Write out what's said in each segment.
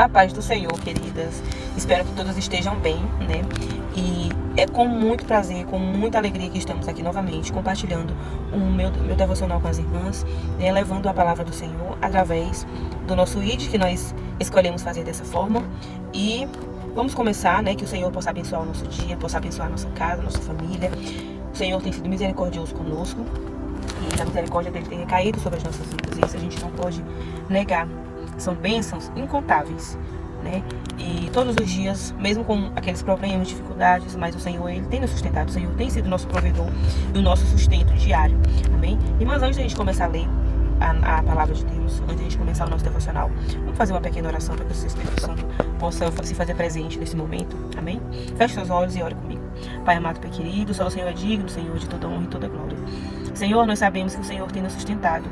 A paz do Senhor, queridas. Espero que todos estejam bem, né? E é com muito prazer, com muita alegria que estamos aqui novamente compartilhando o meu devocional com as irmãs, né? Levando a palavra do Senhor através do nosso ID, que nós escolhemos fazer dessa forma. E vamos começar, né? Que o Senhor possa abençoar o nosso dia, possa abençoar a nossa casa, a nossa família. O Senhor tem sido misericordioso conosco e a misericórdia dele tem recaído sobre as nossas vidas. E isso a gente não pode negar. São bênçãos incontáveis, né? E todos os dias, mesmo com aqueles problemas, dificuldades, mas o Senhor, Ele tem nos sustentado. O Senhor tem sido nosso provedor e o nosso sustento diário. Amém? Irmãs, antes de a gente começar a ler a palavra de Deus, antes de a gente começar o nosso devocional, vamos fazer uma pequena oração para que o Espírito Santo possa se fazer presente nesse momento. Amém? Feche seus olhos e ore comigo. Pai amado, Pai querido, só o Senhor é digno, Senhor, de toda honra e toda glória. Senhor, nós sabemos que o Senhor tem nos sustentado.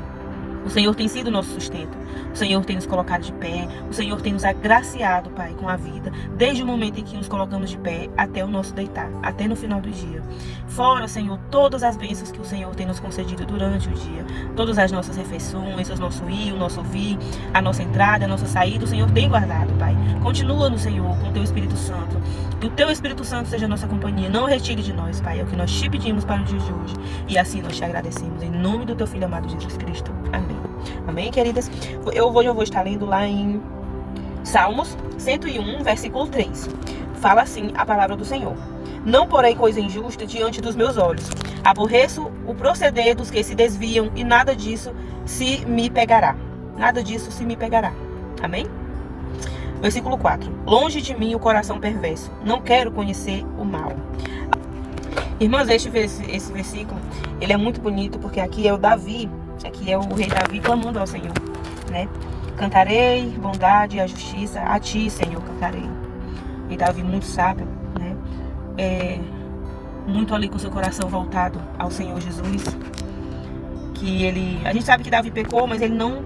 O Senhor tem sido o nosso sustento. O Senhor tem nos colocado de pé. O Senhor tem nos agraciado, Pai, com a vida. Desde o momento em que nos colocamos de pé até o nosso deitar, até no final do dia. Fora, Senhor, todas as bênçãos que o Senhor tem nos concedido durante o dia. Todas as nossas refeições, o nosso ir, o nosso vir, a nossa entrada, a nossa saída. O Senhor tem guardado, Pai. Continua no Senhor com o Teu Espírito Santo. Que o Teu Espírito Santo seja a nossa companhia. Não retire de nós, Pai. É o que nós te pedimos para o dia de hoje. E assim nós te agradecemos. Em nome do Teu Filho amado Jesus Cristo. Amém. Amém, queridas? Eu vou estar lendo lá em Salmos 101, versículo 3. Fala assim a palavra do Senhor. Não porei coisa injusta diante dos meus olhos. Aborreço o proceder dos que se desviam e nada disso se me pegará. Nada disso se me pegará. Amém? Versículo 4. Longe de mim o coração perverso. Não quero conhecer o mal. Irmãs, esse versículo, ele é muito bonito porque aqui é o Davi. Aqui é o rei Davi clamando ao Senhor, né? Cantarei bondade e a justiça, a ti, Senhor, cantarei. E Davi muito sábio, né? Muito ali com seu coração voltado ao Senhor Jesus. A gente sabe que Davi pecou, mas ele não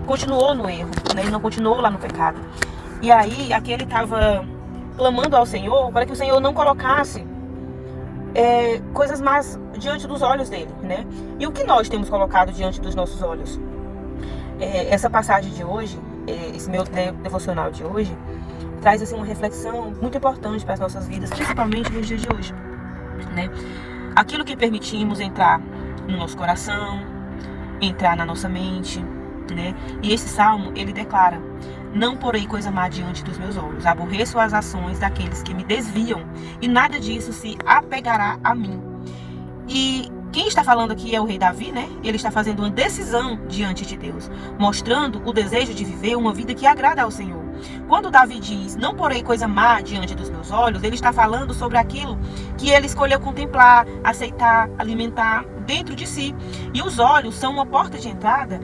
continuou no erro, né? Ele não continuou lá no pecado. E aí, aqui ele estava clamando ao Senhor para que o Senhor não colocasse coisas más diante dos olhos dele, né? E o que nós temos colocado diante dos nossos olhos? Essa passagem de hoje, esse meu devocional de hoje, traz assim uma reflexão muito importante para as nossas vidas, principalmente nos dias de hoje, né? Aquilo que permitimos entrar no nosso coração, entrar na nossa mente, né? E esse salmo, ele declara: não porei coisa má diante dos meus olhos. Aborreço as ações daqueles que me desviam e nada disso se apegará a mim. E quem está falando aqui é o rei Davi, né? Ele está fazendo uma decisão diante de Deus, mostrando o desejo de viver uma vida que agrada ao Senhor. Quando Davi diz, não porei coisa má diante dos meus olhos, ele está falando sobre aquilo que ele escolheu contemplar, aceitar, alimentar dentro de si. E os olhos são uma porta de entrada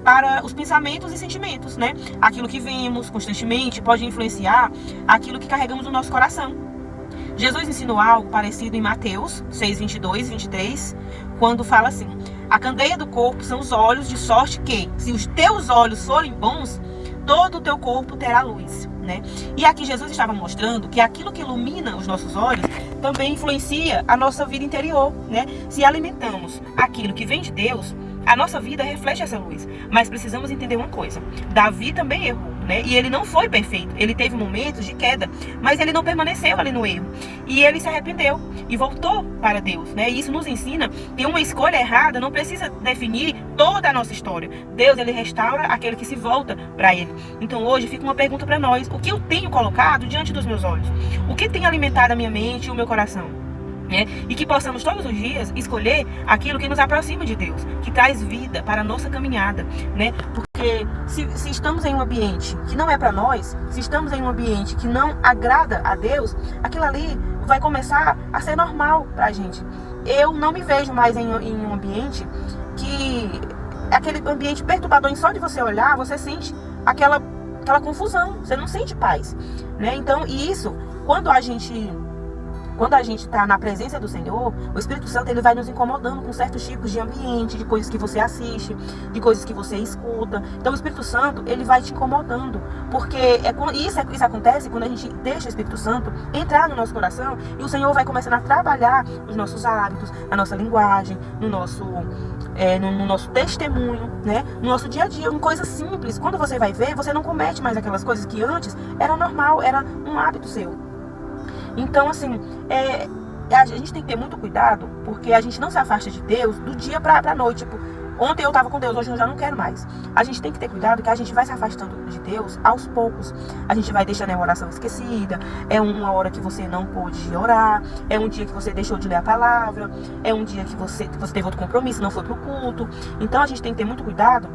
para os pensamentos e sentimentos, né? Aquilo que vemos constantemente pode influenciar aquilo que carregamos no nosso coração. Jesus ensinou algo parecido em Mateus 6, 22, 23, quando fala assim: a candeia do corpo são os olhos, de sorte que, se os teus olhos forem bons, todo o teu corpo terá luz, né? E aqui Jesus estava mostrando que aquilo que ilumina os nossos olhos também influencia a nossa vida interior, né? Se alimentamos aquilo que vem de Deus, a nossa vida reflete essa luz. Mas precisamos entender uma coisa: Davi também errou, né? E ele não foi perfeito. Ele teve momentos de queda, mas ele não permaneceu ali no erro. E ele se arrependeu e voltou para Deus, né? E isso nos ensina que uma escolha errada não precisa definir toda a nossa história. Deus, ele restaura aquele que se volta para ele. Então hoje fica uma pergunta para nós: o que eu tenho colocado diante dos meus olhos? O que tem alimentado a minha mente e o meu coração? E que possamos todos os dias escolher aquilo que nos aproxima de Deus, que traz vida para a nossa caminhada, né? Porque se estamos em um ambiente que não é para nós, se estamos em um ambiente que não agrada a Deus, aquilo ali vai começar a ser normal para a gente. Eu não me vejo mais em um ambiente que aquele ambiente perturbador, em só de você olhar, você sente aquela confusão, você não sente paz, né? Então, e isso, quando a gente está na presença do Senhor, o Espírito Santo, ele vai nos incomodando com certos tipos de ambiente, de coisas que você assiste, de coisas que você escuta. Então o Espírito Santo, ele vai te incomodando, porque isso acontece quando a gente deixa o Espírito Santo entrar no nosso coração, e o Senhor vai começando a trabalhar os nossos hábitos, a nossa linguagem, no nosso no nosso testemunho, né? No nosso dia a dia, em coisas simples. Quando você vai ver, você não comete mais aquelas coisas que antes era normal, era um hábito seu. Então, assim, a gente tem que ter muito cuidado, porque a gente não se afasta de Deus do dia pra noite. Tipo, ontem eu estava com Deus, hoje eu já não quero mais. A gente tem que ter cuidado que a gente vai se afastando de Deus aos poucos. A gente vai deixando a oração esquecida. É uma hora que você não pôde orar. É um dia que você deixou de ler a palavra. É um dia que você teve outro compromisso, não foi pro culto. Então a gente tem que ter muito cuidado.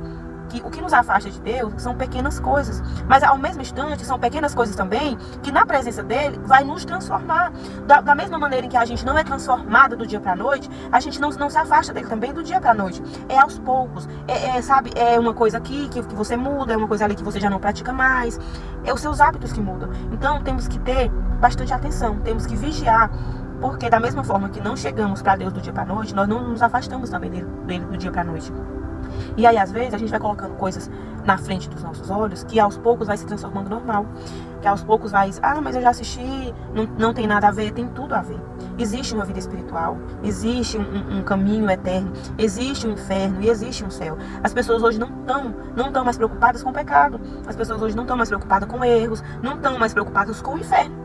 Que o que nos afasta de Deus são pequenas coisas, mas ao mesmo instante são pequenas coisas também que na presença dele vai nos transformar. Da mesma maneira em que a gente não é transformada do dia para a noite, a gente não se afasta dele também do dia para a noite. É aos poucos, sabe, é uma coisa aqui que você muda, é uma coisa ali que você já não pratica mais, é os seus hábitos que mudam. Então temos que ter bastante atenção, temos que vigiar. Porque da mesma forma que não chegamos para Deus do dia para a noite, nós não nos afastamos também dele do dia para a noite. E aí, às vezes, a gente vai colocando coisas na frente dos nossos olhos que aos poucos vai se transformando normal. Que aos poucos vai, mas eu já assisti, não tem nada a ver, tem tudo a ver. Existe uma vida espiritual, existe um caminho eterno, existe um inferno e existe um céu. As pessoas hoje não estão mais preocupadas com o pecado. As pessoas hoje não estão mais preocupadas com erros, não estão mais preocupadas com o inferno.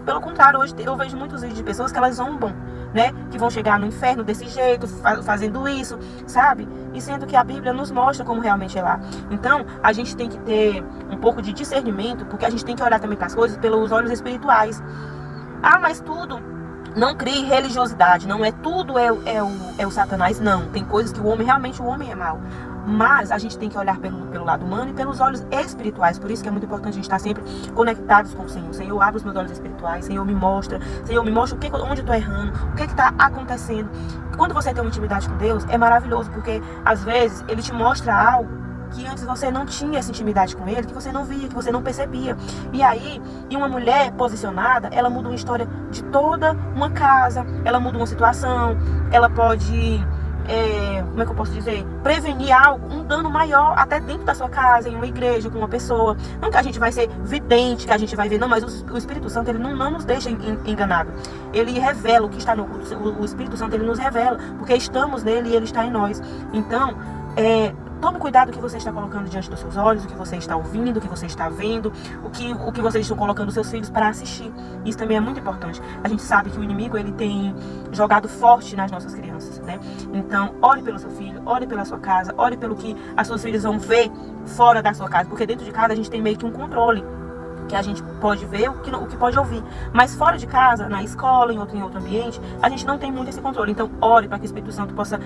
Pelo contrário, hoje eu vejo muitos vídeos de pessoas que elas zombam, né? Que vão chegar no inferno desse jeito, fazendo isso, sabe? E sendo que a Bíblia nos mostra como realmente é lá. Então, a gente tem que ter um pouco de discernimento, porque a gente tem que olhar também para as coisas pelos olhos espirituais. Mas tudo, não crie religiosidade, não é tudo é o Satanás, não. Tem coisas que o homem é mau. Mas a gente tem que olhar pelo lado humano e pelos olhos espirituais. Por isso que é muito importante a gente estar sempre conectados com o Senhor. Senhor, abre os meus olhos espirituais. Senhor, me mostra onde eu estou errando, o que está acontecendo. Quando você tem uma intimidade com Deus, é maravilhoso, porque às vezes Ele te mostra algo que antes você não tinha essa intimidade com Ele, que você não via, que você não percebia. E aí, uma mulher posicionada, ela muda uma história de toda uma casa, ela muda uma situação, ela pode... como é que eu posso dizer? Prevenir algo, um dano maior até dentro da sua casa, em uma igreja, com uma pessoa. Não que a gente vai ser vidente, que a gente vai ver, não, mas o Espírito Santo, ele não nos deixa enganado. Ele revela o que está no culto. O Espírito Santo, ele nos revela, porque estamos nele e ele está em nós. Então, tome cuidado o que você está colocando diante dos seus olhos, o que você está ouvindo, o que você está vendo, o que vocês estão colocando seus filhos para assistir. Isso também é muito importante. A gente sabe que o inimigo, ele tem jogado forte nas nossas crianças, né? Então, ore pelo seu filho, ore pela sua casa, ore pelo que as suas filhas vão ver fora da sua casa, porque dentro de casa a gente tem meio que um controle, que a gente pode ver o que pode ouvir. Mas fora de casa, na escola, em outro ambiente, a gente não tem muito esse controle. Então, ore para que o Espírito Santo possa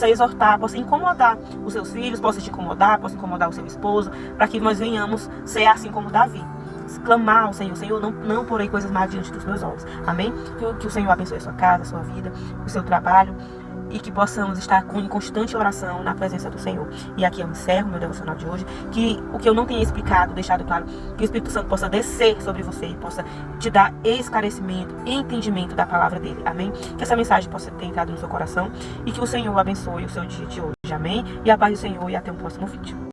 exortar, possa incomodar os seus filhos, possa te incomodar, possa incomodar o seu esposo, para que nós venhamos ser assim como Davi. Clamar ao Senhor: Senhor, não porei coisas más diante dos meus olhos. Amém? Que o Senhor abençoe a sua casa, a sua vida, o seu trabalho, e que possamos estar em constante oração na presença do Senhor. E aqui eu encerro meu devocional de hoje, que o que eu não tenha explicado, deixado claro, que o Espírito Santo possa descer sobre você e possa te dar esclarecimento e entendimento da palavra dele. Amém? Que essa mensagem possa ter entrado no seu coração e que o Senhor abençoe o seu dia de hoje. Amém? E a paz do Senhor, e até o próximo vídeo.